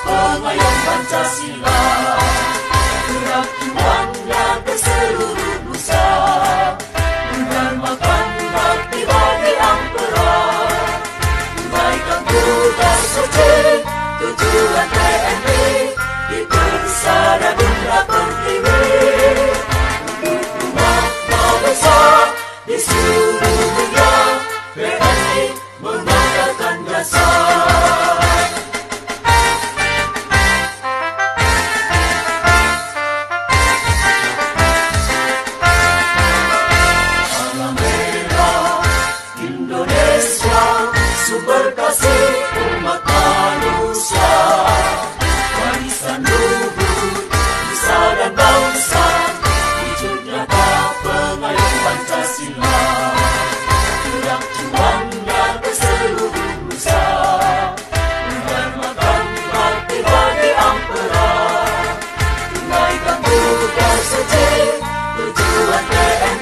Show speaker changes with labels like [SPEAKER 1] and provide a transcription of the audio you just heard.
[SPEAKER 1] pengayom Pancasila. Gerak juangnya ke seluruh nusa, mendarmakan bakti bagi ampera, tunaikan tugas suci tujuan TNI di Persada Dunia Pertiwi, untuk umat bangsa di seluruh dunia. TNI mengangkatkan jasa. Alam merah Indonesia, sumber kasih umat manusia, warisan luhur nusa dan bangsa, wujud nyata pengayom Pancasila. Gerak juangnya ke seluruh nusa, mendarmakan bakti bagi ampera, tunaikan tugas suci tujuan TNI